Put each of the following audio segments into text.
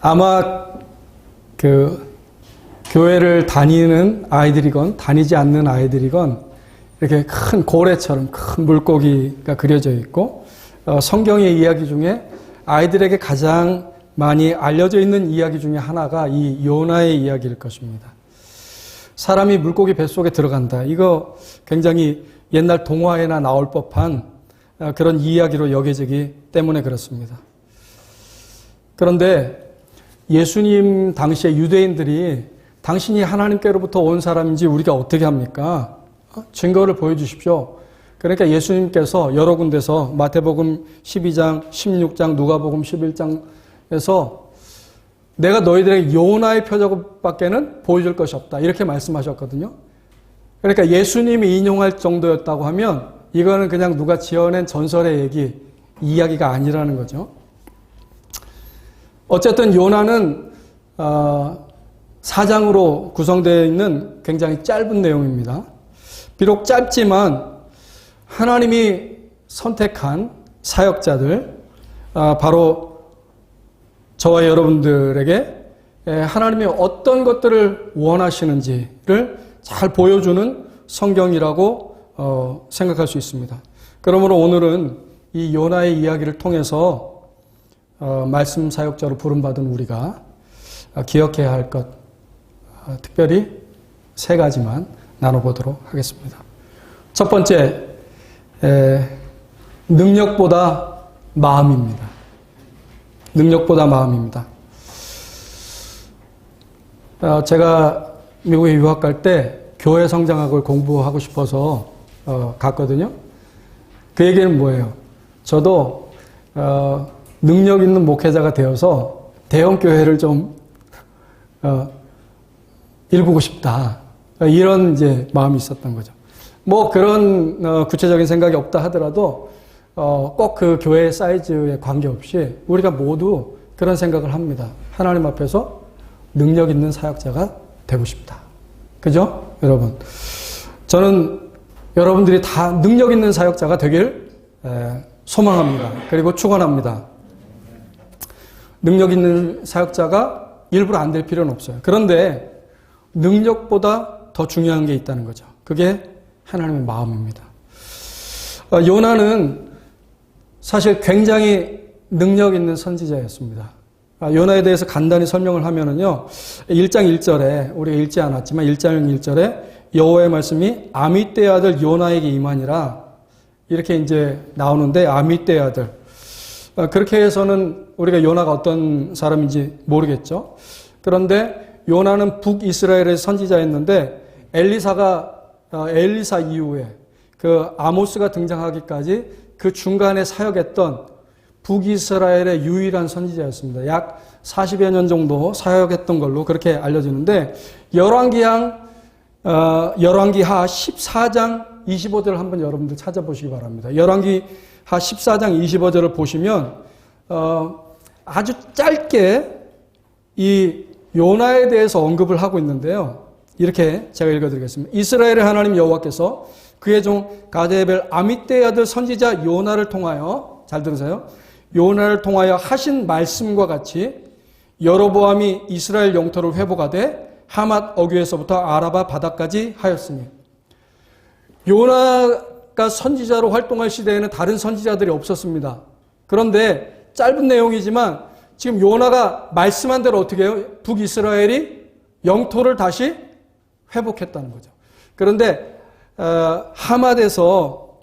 아마 교회를 다니는 아이들이건 다니지 않는 아이들이건 이렇게 큰 고래처럼 큰 물고기가 그려져 있고 성경의 이야기 중에 아이들에게 가장 많이 알려져 있는 이야기 중에 하나가 이 요나의 이야기일 것입니다. 사람이 물고기 뱃속에 들어간다. 이거 굉장히 옛날 동화에나 나올 법한 그런 이야기로 여겨지기 때문에 그렇습니다. 그런데 예수님 당시에 유대인들이 당신이 하나님께로부터 온 사람인지 우리가 어떻게 합니까? 증거를 보여주십시오. 그러니까 예수님께서 여러 군데서 마태복음 12장, 16장, 누가복음 11장에서 내가 너희들에게 요나의 표적밖에는 보여줄 것이 없다. 이렇게 말씀하셨거든요. 그러니까 예수님이 인용할 정도였다고 하면 이거는 그냥 누가 지어낸 전설의 이야기가 아니라는 거죠. 어쨌든 요나는 4장으로 구성되어 있는 굉장히 짧은 내용입니다. 비록 짧지만 하나님이 선택한 사역자들, 바로 저와 여러분들에게 하나님이 어떤 것들을 원하시는지를 잘 보여주는 성경이라고 생각할 수 있습니다. 그러므로 오늘은 이 요나의 이야기를 통해서 말씀 사역자로 부름받은 우리가 기억해야 할 것, 특별히 3가지만 나눠보도록 하겠습니다. 첫 번째, 능력보다 마음입니다. 능력보다 마음입니다. 제가 미국에 유학 갈 때 교회 성장학을 공부하고 싶어서 갔거든요. 그 얘기는 뭐예요? 저도 능력 있는 목회자가 되어서 대형 교회를 좀 일구고 싶다. 이런 이제 마음이 있었던 거죠. 뭐 그런 구체적인 생각이 없다 하더라도 꼭 그 교회의 사이즈에 관계없이 우리가 모두 그런 생각을 합니다. 하나님 앞에서 능력 있는 사역자가 되고 싶다. 그죠? 여러분. 저는 여러분들이 다 능력 있는 사역자가 되길 소망합니다. 그리고 축원합니다. 능력 있는 사역자가 일부러 안 될 필요는 없어요. 그런데 능력보다 더 중요한 게 있다는 거죠. 그게 하나님의 마음입니다. 요나는 사실 굉장히 능력 있는 선지자였습니다. 요나에 대해서 간단히 설명을 하면은요, 1장 1절에, 우리가 읽지 않았지만 1장 1절에 여호와의 말씀이 아미떼의 아들 요나에게 임하니라, 이렇게 이제 나오는데, 아미떼의 아들. 그렇게 해서는 우리가 요나가 어떤 사람인지 모르겠죠. 그런데 요나는 북이스라엘의 선지자였는데, 엘리사 이후에 그 아모스가 등장하기까지 그 중간에 사역했던 북이스라엘의 유일한 선지자였습니다. 약 40여 년 정도 사역했던 걸로 그렇게 알려지는데, 열왕기하 14장 25절을 한번 여러분들 찾아보시기 바랍니다. 열왕기하 14장 25절을 보시면 아주 짧게 이 요나에 대해서 언급을 하고 있는데요. 이렇게 제가 읽어드리겠습니다. 이스라엘의 하나님 여호와께서 그의 종 가데벨 아미떼의 아들 선지자 요나를 통하여, 잘 들으세요, 요나를 통하여 하신 말씀과 같이 여로보암이 이스라엘 영토를 회복하되 하맛 어귀에서부터 아라바 바다까지 하였으니. 요나가 선지자로 활동할 시대에는 다른 선지자들이 없었습니다. 그런데 짧은 내용이지만 지금 요나가 말씀한 대로 어떻게 해요? 북이스라엘이 영토를 다시 회복했다는 거죠. 그런데 하맛에서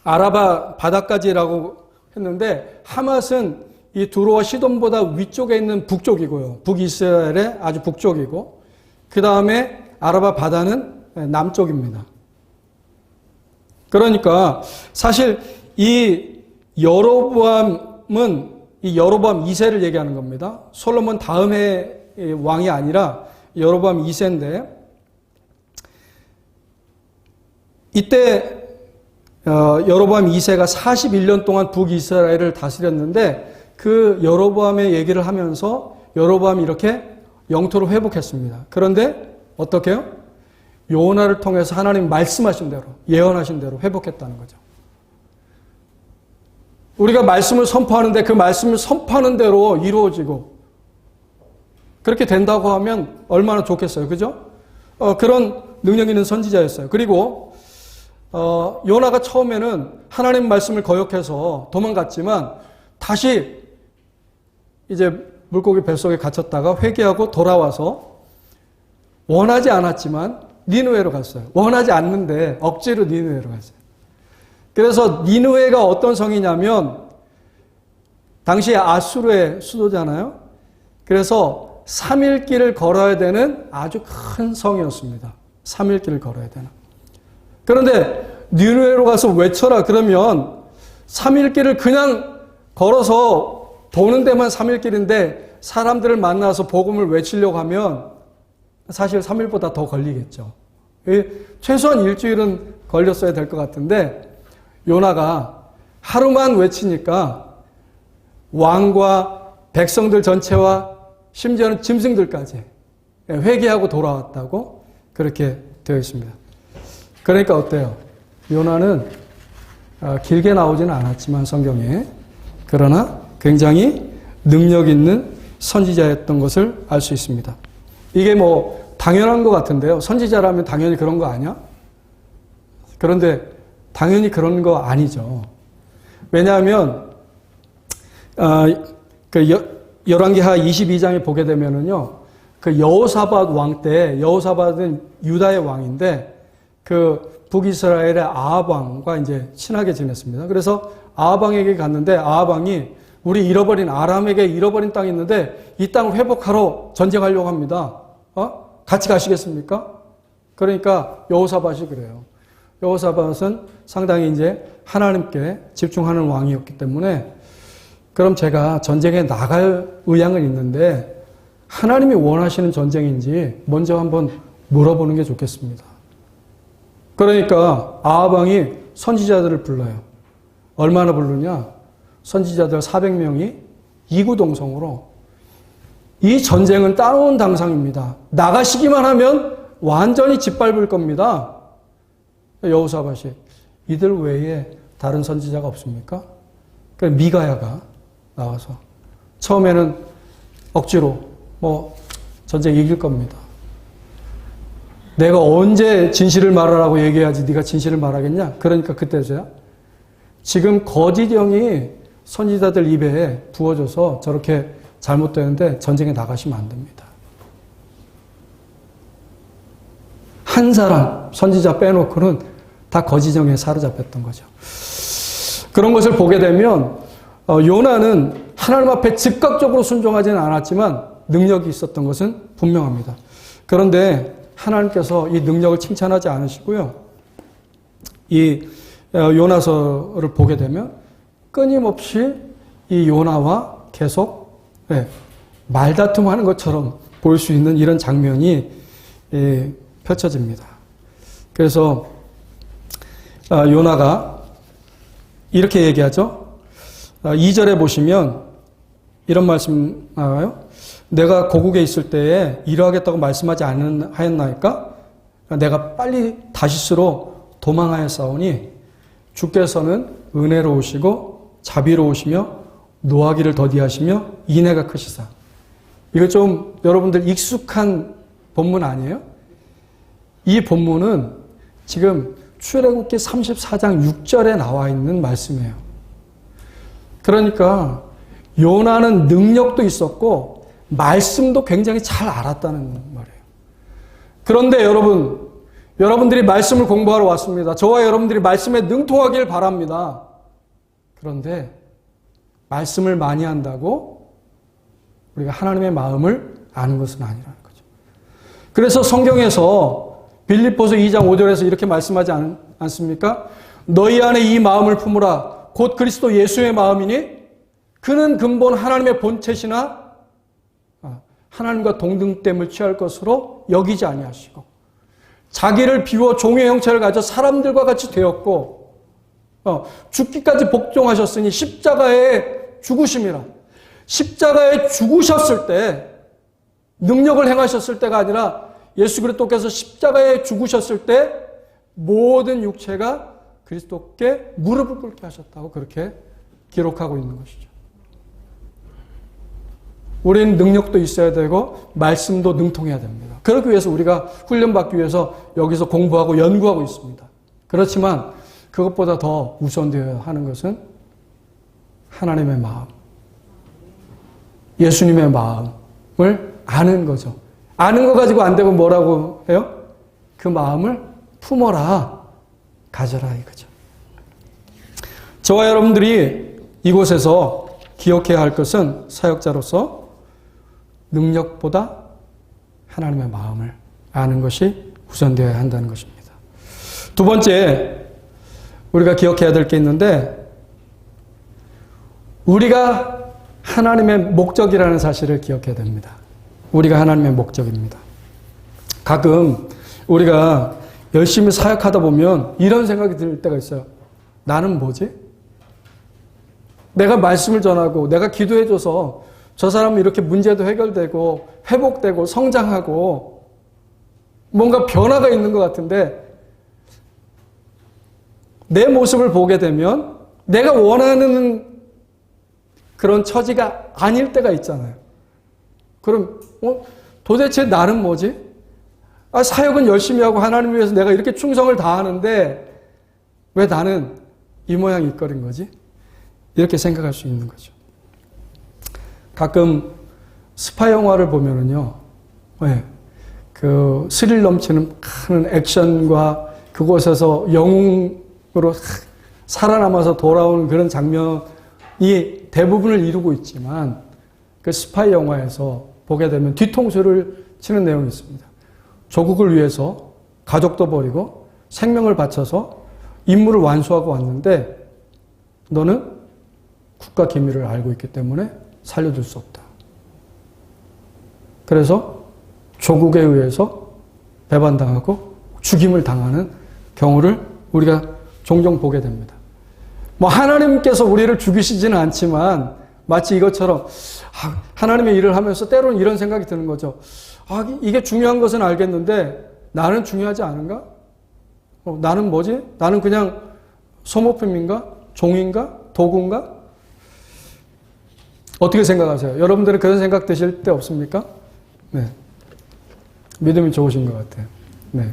아라바 바다까지라고 했는데, 하맛은 이 두로와 시돈보다 위쪽에 있는 북쪽이고요. 북이스라엘의 아주 북쪽이고, 그 다음에 아라바 바다는 남쪽입니다. 그러니까 사실 이 여로보암은 이 여로보암 2세를 얘기하는 겁니다. 솔로몬 다음에 왕이 아니라 여로보암 2세인데, 이때 여로보암 2세가 41년 동안 북이스라엘을 다스렸는데, 그 여로보암의 얘기를 하면서 여로보암이 이렇게 영토를 회복했습니다. 그런데 어떻게 해요? 요나를 통해서 하나님 말씀하신 대로, 예언하신 대로 회복했다는 거죠. 우리가 말씀을 선포하는데 그 말씀을 선포하는 대로 이루어지고, 그렇게 된다고 하면 얼마나 좋겠어요. 그죠? 그런 능력 있는 선지자였어요. 그리고 요나가 처음에는 하나님 말씀을 거역해서 도망갔지만 다시 이제 물고기 뱃속에 갇혔다가 회개하고 돌아와서 원하지 않았지만 니느웨로 갔어요. 원하지 않는데 억지로 니느웨로 갔어요. 그래서 니느웨가 어떤 성이냐면 당시에 아수르의 수도잖아요. 그래서 3일 길을 걸어야 되는 아주 큰 성이었습니다. 3일 길을 걸어야 되는. 그런데 니느웨로 가서 외쳐라 그러면 3일 길을 그냥 걸어서 도는 데만 3일 길인데 사람들을 만나서 복음을 외치려고 하면 사실 3일보다 더 걸리겠죠. 최소한 일주일은 걸렸어야 될 것 같은데 요나가 하루만 외치니까 왕과 백성들 전체와 심지어는 짐승들까지 회개하고 돌아왔다고 그렇게 되어 있습니다. 그러니까 어때요? 요나는 길게 나오지는 않았지만 성경에 그러나 굉장히 능력 있는 선지자였던 것을 알 수 있습니다. 이게 뭐 당연한 것 같은데요. 선지자라면 당연히 그런 거 아니야? 그런데 당연히 그런 거 아니죠. 왜냐하면 열왕기하 22장에 보게 되면은요, 그 여호사밧 왕 때, 여호사밧은 유다의 왕인데 그 북이스라엘의 아합 왕과 이제 친하게 지냈습니다. 그래서 아합 왕에게 갔는데 아합 왕이 우리 잃어버린 아람에게 잃어버린 땅이 있는데 이 땅을 회복하러 전쟁하려고 합니다. 같이 가시겠습니까? 그러니까 여호사밧이 그래요. 여호사밧은 상당히 이제 하나님께 집중하는 왕이었기 때문에 그럼 제가 전쟁에 나갈 의향은 있는데 하나님이 원하시는 전쟁인지 먼저 한번 물어보는 게 좋겠습니다. 그러니까 아합 왕이 선지자들을 불러요. 얼마나 부르냐? 선지자들 400명이 이구동성으로 이 전쟁은 따놓은 당상입니다. 나가시기만 하면 완전히 짓밟을 겁니다. 여호사밧이 이들 외에 다른 선지자가 없습니까? 그래서 미가야가 나와서 처음에는 억지로 전쟁 이길 겁니다. 내가 언제 진실을 말하라고 얘기해야지 네가 진실을 말하겠냐? 그러니까 그때서야 지금 거짓 영이 선지자들 입에 부어져서 저렇게 잘못되는데 전쟁에 나가시면 안 됩니다. 한 사람 선지자 빼놓고는 다 거짓 영에 사로잡혔던 거죠. 그런 것을 보게 되면 요나는 하나님 앞에 즉각적으로 순종하지는 않았지만 능력이 있었던 것은 분명합니다. 그런데 하나님께서 이 능력을 칭찬하지 않으시고요. 이 요나서를 보게 되면 끊임없이 이 요나와 계속 말다툼하는 것처럼 볼 수 있는 이런 장면이 펼쳐집니다. 그래서 요나가 이렇게 얘기하죠. 2절에 보시면 이런 말씀 나와요. 내가 고국에 있을 때에 이러하겠다고 말씀하지 않았나이까? 내가 빨리 다시스로 도망하였사오니 주께서는 은혜로우시고 자비로우시며 노하기를 더디하시며 인애가 크시사. 이거 좀 여러분들 익숙한 본문 아니에요? 이 본문은 지금 출애굽기 34장 6절에 나와 있는 말씀이에요. 그러니까 요나는 능력도 있었고 말씀도 굉장히 잘 알았다는 말이에요. 그런데 여러분들이 말씀을 공부하러 왔습니다. 저와 여러분들이 말씀에 능통하길 바랍니다. 그런데 말씀을 많이 한다고 우리가 하나님의 마음을 아는 것은 아니라는 거죠. 그래서 성경에서 빌립보서 2장 5절에서 이렇게 말씀하지 않습니까? 너희 안에 이 마음을 품으라. 곧 그리스도 예수의 마음이니 그는 근본 하나님의 본체시나 하나님과 동등됨을 취할 것으로 여기지 아니하시고 자기를 비워 종의 형체를 가져 사람들과 같이 되었고 죽기까지 복종하셨으니 십자가에 죽으심이라. 십자가에 죽으셨을 때 능력을 행하셨을 때가 아니라 예수 그리스도께서 십자가에 죽으셨을 때 모든 육체가 그리스도께 무릎을 꿇게 하셨다고 그렇게 기록하고 있는 것이죠. 우리는 능력도 있어야 되고 말씀도 능통해야 됩니다. 그러기 위해서 우리가 훈련받기 위해서 여기서 공부하고 연구하고 있습니다. 그렇지만 그것보다 더 우선되어야 하는 것은 하나님의 마음, 예수님의 마음을 아는 거죠. 아는 거 가지고 안 되고 뭐라고 해요? 그 마음을 품어라, 가져라 이거죠. 저와 여러분들이 이곳에서 기억해야 할 것은 사역자로서 능력보다 하나님의 마음을 아는 것이 우선되어야 한다는 것입니다. 두 번째, 우리가 기억해야 될 게 있는데, 우리가 하나님의 목적이라는 사실을 기억해야 됩니다. 우리가 하나님의 목적입니다. 가끔 우리가 열심히 사역하다 보면 이런 생각이 들 때가 있어요. 나는 뭐지? 내가 말씀을 전하고 내가 기도해줘서 저 사람은 이렇게 문제도 해결되고 회복되고 성장하고 뭔가 변화가 있는 것 같은데 내 모습을 보게 되면 내가 원하는 그런 처지가 아닐 때가 있잖아요. 그럼 도대체 나는 뭐지? 사역은 열심히 하고 하나님을 위해서 내가 이렇게 충성을 다하는데 왜 나는 이 모양 이 꼴인 거지? 이렇게 생각할 수 있는 거죠. 가끔 스파 영화를 보면은요, 그 스릴 넘치는 큰 액션과 그곳에서 영웅으로 살아남아서 돌아오는 그런 장면이 대부분을 이루고 있지만 그 스파이 영화에서 보게 되면 뒤통수를 치는 내용이 있습니다. 조국을 위해서 가족도 버리고 생명을 바쳐서 임무를 완수하고 왔는데 너는 국가 기밀을 알고 있기 때문에 살려줄 수 없다. 그래서 조국에 의해서 배반당하고 죽임을 당하는 경우를 우리가 종종 보게 됩니다. 하나님께서 우리를 죽이시지는 않지만 마치 이것처럼 하나님의 일을 하면서 때로는 이런 생각이 드는 거죠. 이게 중요한 것은 알겠는데 나는 중요하지 않은가? 나는 뭐지? 나는 그냥 소모품인가? 종인가? 도구인가? 어떻게 생각하세요? 여러분들은 그런 생각 드실 때 없습니까? 네. 믿음이 좋으신 것 같아요. 네.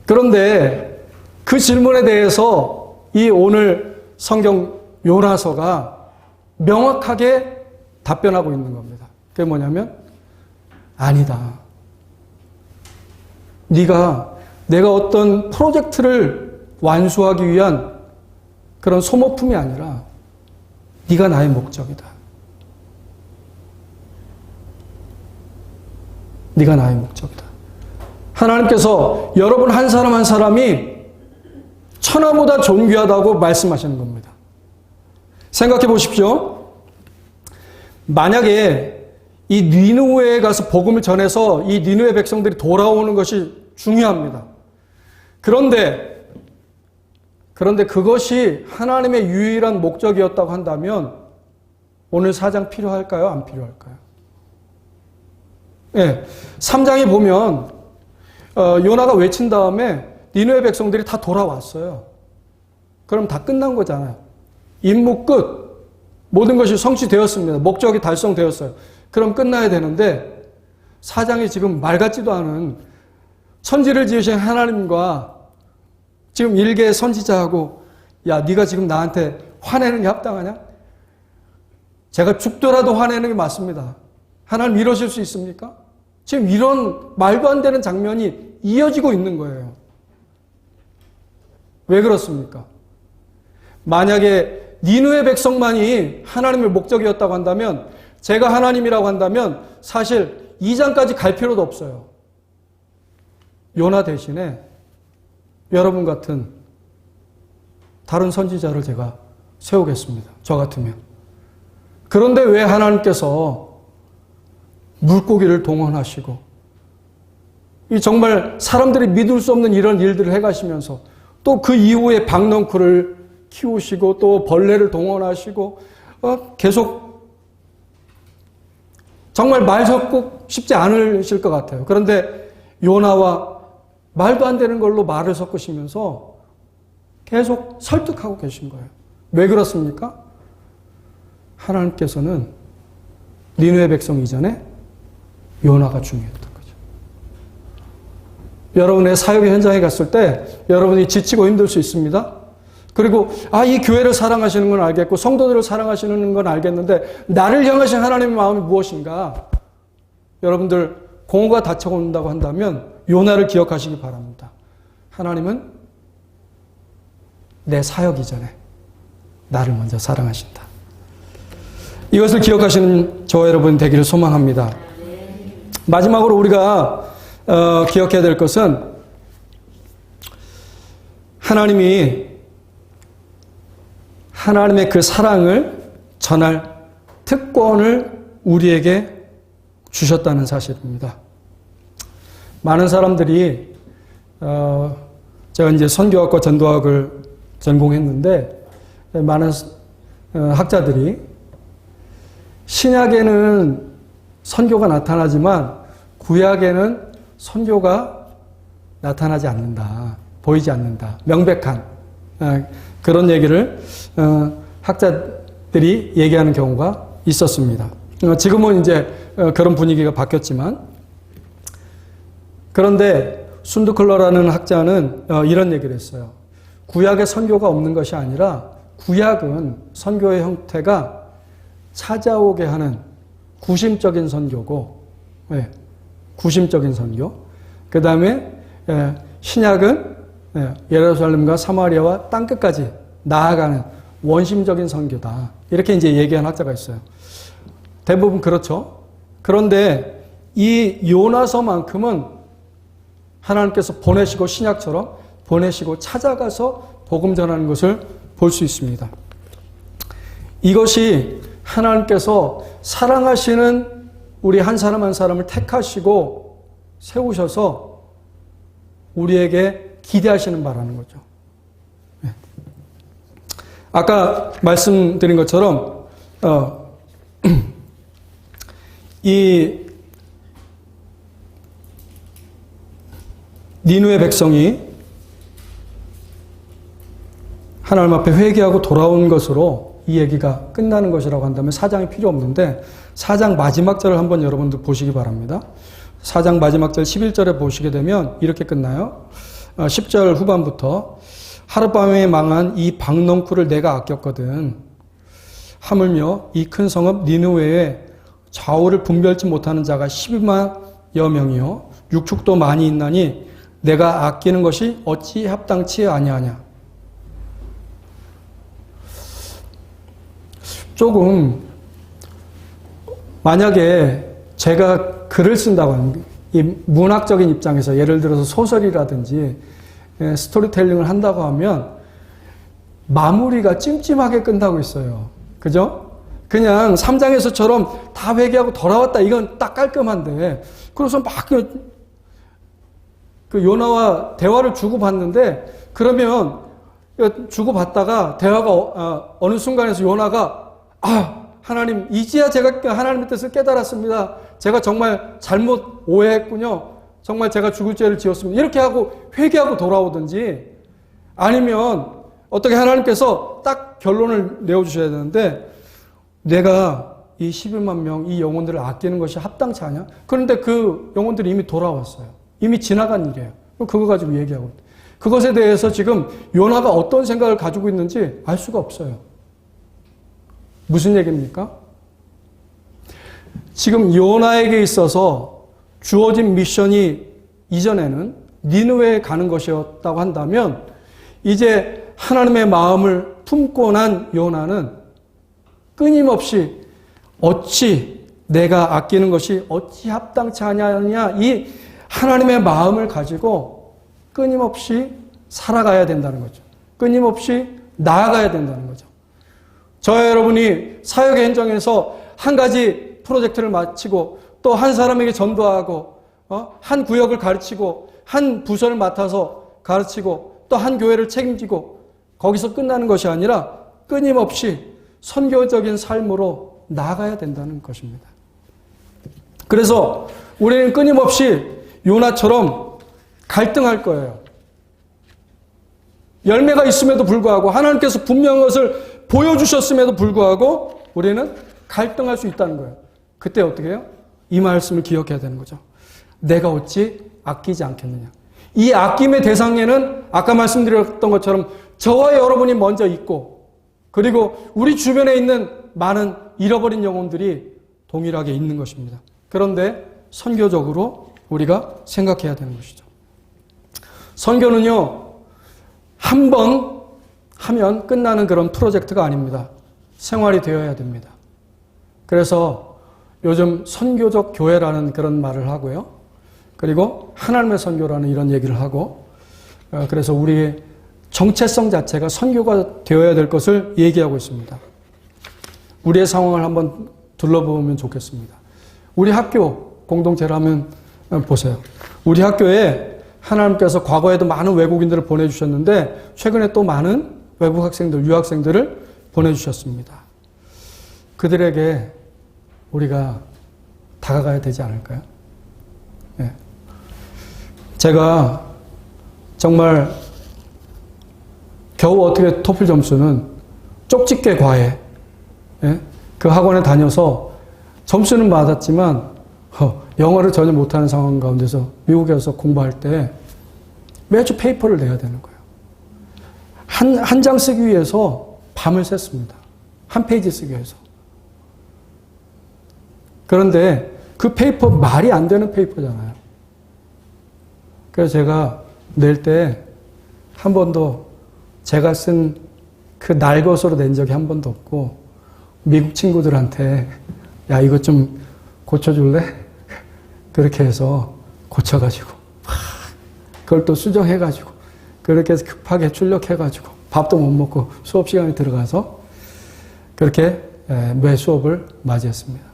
그런데 그 질문에 대해서 이 오늘 성경 요나서가 명확하게 답변하고 있는 겁니다. 그게 뭐냐면 아니다. 내가 어떤 프로젝트를 완수하기 위한 그런 소모품이 아니라 네가 나의 목적이다. 네가 나의 목적이다. 하나님께서 여러분 한 사람 한 사람이 천하보다 존귀하다고 말씀하시는 겁니다. 생각해 보십시오. 만약에 이 니느웨에 가서 복음을 전해서 이 니느웨 백성들이 돌아오는 것이 중요합니다. 그런데 그것이 하나님의 유일한 목적이었다고 한다면 오늘 4장 필요할까요? 안 필요할까요? 네, 3장에 보면 요나가 외친 다음에 니느웨 백성들이 다 돌아왔어요. 그럼 다 끝난 거잖아요. 임무 끝. 모든 것이 성취되었습니다. 목적이 달성되었어요. 그럼 끝나야 되는데 4장이 지금 말 같지도 않은 천지를 지으신 하나님과 지금 일개 선지자하고 야 네가 지금 나한테 화내는 게 합당하냐? 제가 죽더라도 화내는 게 맞습니다. 하나님 이러실 수 있습니까? 지금 이런 말도 안 되는 장면이 이어지고 있는 거예요. 왜 그렇습니까? 만약에 니느웨 백성만이 하나님의 목적이었다고 한다면 제가 하나님이라고 한다면 사실 2장까지 갈 필요도 없어요. 요나 대신에 여러분 같은 다른 선지자를 제가 세우겠습니다. 저 같으면. 그런데 왜 하나님께서 물고기를 동원하시고 이 정말 사람들이 믿을 수 없는 이런 일들을 해가시면서 또 그 이후에 박넝쿨을 키우시고 또 벌레를 동원하시고 계속 정말 말 섞고 싶지 않으실 것 같아요. 그런데 요나와 말도 안 되는 걸로 말을 섞으시면서 계속 설득하고 계신 거예요. 왜 그렇습니까? 하나님께서는 니느웨 백성 이전에 요나가 중요했던 거죠. 여러분의 사역의 현장에 갔을 때 여러분이 지치고 힘들 수 있습니다. 그리고 이 교회를 사랑하시는 건 알겠고 성도들을 사랑하시는 건 알겠는데 나를 향하신 하나님의 마음이 무엇인가? 여러분들 공허가 닥쳐온다고 한다면 요나를 기억하시기 바랍니다. 하나님은 내 사역 이전에 나를 먼저 사랑하신다. 이것을 기억하시는 저와 여러분 되기를 소망합니다. 마지막으로 우리가 기억해야 될 것은 하나님의 그 사랑을 전할 특권을 우리에게 주셨다는 사실입니다. 많은 사람들이 제가 이제 선교학과 전도학을 전공했는데 많은 학자들이 신약에는 선교가 나타나지만 구약에는 선교가 나타나지 않는다. 보이지 않는다. 명백한 그런 얘기를 학자들이 얘기하는 경우가 있었습니다. 지금은 이제 그런 분위기가 바뀌었지만 그런데 순드클러라는 학자는 이런 얘기를 했어요. 구약에 선교가 없는 것이 아니라 구약은 선교의 형태가 찾아오게 하는 구심적인 선교고, 구심적인 선교. 그 다음에 신약은 예루살렘과 사마리아와 땅끝까지 나아가는 원심적인 선교다. 이렇게 이제 얘기한 학자가 있어요. 대부분 그렇죠. 그런데 이 요나서만큼은 하나님께서 보내시고 신약처럼 보내시고 찾아가서 복음 전하는 것을 볼 수 있습니다. 이것이 하나님께서 사랑하시는 우리 한 사람 한 사람을 택하시고 세우셔서 우리에게 기대하시는 바라는 거죠. 아까 말씀드린 것처럼 이 니느웨 백성이 하나님 앞에 회개하고 돌아온 것으로 이 얘기가 끝나는 것이라고 한다면 4장이 필요 없는데 4장 마지막 절을 한번 여러분들 보시기 바랍니다. 4장 마지막 절 11절에 보시게 되면 이렇게 끝나요. 10절 후반부터 하룻밤에 망한 이 박넝쿨을 내가 아꼈거든. 하물며 이 큰 성읍 니느웨에 좌우를 분별치 못하는 자가 12만여 명이요 육축도 많이 있나니 내가 아끼는 것이 어찌 합당치 아니하냐. 조금 만약에 제가 글을 쓴다고 하는 이 문학적인 입장에서 예를 들어서 소설이라든지 스토리텔링을 한다고 하면 마무리가 찜찜하게 끝나고 있어요. 그죠? 그냥 3장에서처럼 다 회개하고 돌아왔다. 이건 딱 깔끔한데 그래서 막 그 요나와 대화를 주고받는데 그러면 주고받다가 대화가 어느 순간에서 요나가 하나님 이제야 제가 하나님의 뜻을 깨달았습니다. 제가 정말 잘못 오해했군요. 정말 제가 죽을 죄를 지었습니다. 이렇게 하고 회개하고 돌아오든지 아니면 어떻게 하나님께서 딱 결론을 내어주셔야 되는데 내가 이 11만 명 이 영혼들을 아끼는 것이 합당치 않냐? 그런데 그 영혼들이 이미 돌아왔어요. 이미 지나간 일이에요. 그거 가지고 얘기하고 그것에 대해서 지금 요나가 어떤 생각을 가지고 있는지 알 수가 없어요. 무슨 얘기입니까? 지금 요나에게 있어서 주어진 미션이 이전에는 니느웨에 가는 것이었다고 한다면 이제 하나님의 마음을 품고 난 요나는 끊임없이 어찌 내가 아끼는 것이 어찌 합당치 않냐 이 하나님의 마음을 가지고 끊임없이 살아가야 된다는 거죠. 끊임없이 나아가야 된다는 거죠. 저와 여러분이 사역의 현장에서 한 가지 프로젝트를 마치고 또 한 사람에게 전도하고 한 구역을 가르치고 한 부서를 맡아서 가르치고 또 한 교회를 책임지고 거기서 끝나는 것이 아니라 끊임없이 선교적인 삶으로 나아가야 된다는 것입니다. 그래서 우리는 끊임없이 요나처럼 갈등할 거예요. 열매가 있음에도 불구하고 하나님께서 분명한 것을 보여주셨음에도 불구하고 우리는 갈등할 수 있다는 거예요. 그때 어떻게 해요? 이 말씀을 기억해야 되는 거죠. 내가 어찌 아끼지 않겠느냐. 이 아낌의 대상에는 아까 말씀드렸던 것처럼 저와 여러분이 먼저 있고, 그리고 우리 주변에 있는 많은 잃어버린 영혼들이 동일하게 있는 것입니다. 그런데 선교적으로 우리가 생각해야 되는 것이죠. 선교는요, 한 번 하면 끝나는 그런 프로젝트가 아닙니다. 생활이 되어야 됩니다. 그래서 요즘 선교적 교회라는 그런 말을 하고요. 그리고 하나님의 선교라는 이런 얘기를 하고, 그래서 우리의 정체성 자체가 선교가 되어야 될 것을 얘기하고 있습니다. 우리의 상황을 한번 둘러보면 좋겠습니다. 우리 학교 공동체를 한번 보세요. 우리 학교에 하나님께서 과거에도 많은 외국인들을 보내주셨는데 최근에 또 많은 외국 학생들, 유학생들을 보내주셨습니다. 그들에게 우리가 다가가야 되지 않을까요? 네. 제가 정말 겨우 어떻게 토플 점수는 쪽집게 과외, 예? 그 학원에 다녀서 점수는 맞았지만 영어를 전혀 못하는 상황 가운데서 미국에서 공부할 때 매주 페이퍼를 내야 되는 거예요. 한 장 쓰기 위해서 밤을 샜습니다. 한 페이지 쓰기 위해서. 그런데 그 페이퍼 말이 안 되는 페이퍼잖아요. 그래서 제가 낼 때 한 번도 제가 쓴 그 날것으로 낸 적이 한 번도 없고, 미국 친구들한테 야 이것 좀 고쳐줄래? 그렇게 해서 고쳐가지고 그걸 또 수정해가지고 그렇게 해서 급하게 출력해가지고 밥도 못 먹고 수업 시간에 들어가서 그렇게 매 수업을 맞이했습니다.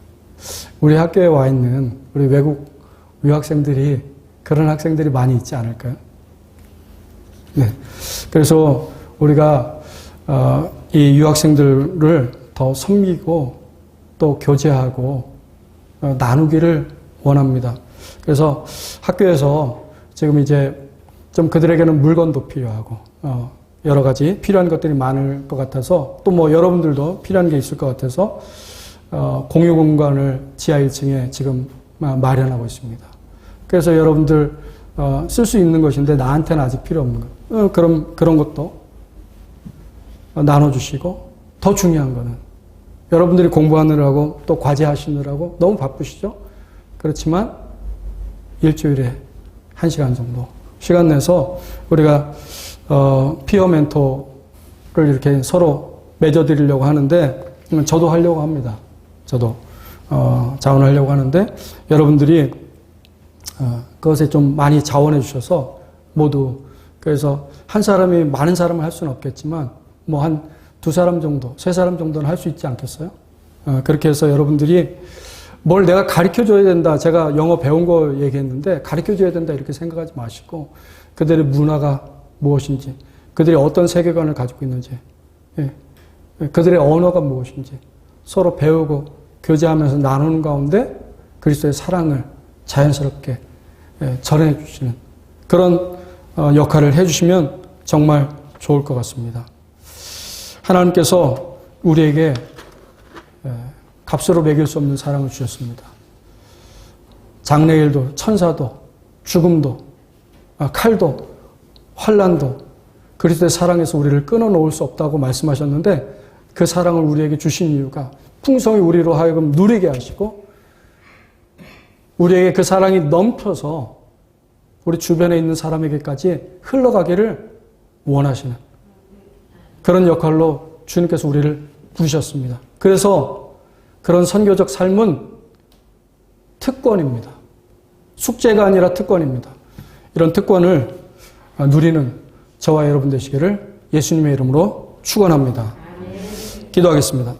우리 학교에 와 있는 우리 외국 유학생들이 그런 학생들이 많이 있지 않을까요? 네. 그래서 우리가 이 유학생들을 더 섬기고 또 교제하고 나누기를 원합니다. 그래서 학교에서 지금 이제 좀 그들에게는 물건도 필요하고 여러 가지 필요한 것들이 많을 것 같아서, 또 뭐 여러분들도 필요한 게 있을 것 같아서 공유 공간을 지하 1층에 지금 마련하고 있습니다. 그래서 여러분들 쓸 수 있는 것인데 나한테는 아직 필요 없는 것, 그런 것도 나눠주시고, 더 중요한 거는 여러분들이 공부하느라고 또 과제하시느라고 너무 바쁘시죠? 그렇지만 일주일에 1시간 정도 시간 내서 우리가 피어 멘토를 이렇게 서로 맺어드리려고 하는데, 저도 하려고 합니다. 저도 자원하려고 하는데, 여러분들이 그것에 좀 많이 자원해 주셔서 모두, 그래서 한 사람이 많은 사람을 할 수는 없겠지만 뭐 한 2사람 정도, 3사람 정도는 할 수 있지 않겠어요? 그렇게 해서 여러분들이 뭘 내가 가르쳐 줘야 된다. 제가 영어 배운 거 얘기했는데 가르쳐 줘야 된다 이렇게 생각하지 마시고, 그들의 문화가 무엇인지, 그들이 어떤 세계관을 가지고 있는지, 그들의 언어가 무엇인지 서로 배우고 교제하면서 나누는 가운데 그리스도의 사랑을 자연스럽게 전해 주시는 그런 역할을 해 주시면 정말 좋을 것 같습니다. 하나님께서 우리에게 값으로 매길 수 없는 사랑을 주셨습니다. 장래일도, 천사도, 죽음도, 칼도, 환난도 그리스도의 사랑에서 우리를 끊어놓을 수 없다고 말씀하셨는데, 그 사랑을 우리에게 주신 이유가 풍성히 우리로 하여금 누리게 하시고, 우리에게 그 사랑이 넘쳐서 우리 주변에 있는 사람에게까지 흘러가기를 원하시는 그런 역할로 주님께서 우리를 부르셨습니다. 그래서 그런 선교적 삶은 특권입니다. 숙제가 아니라 특권입니다. 이런 특권을 누리는 저와 여러분 되시기를 예수님의 이름으로 축원합니다. 기도하겠습니다.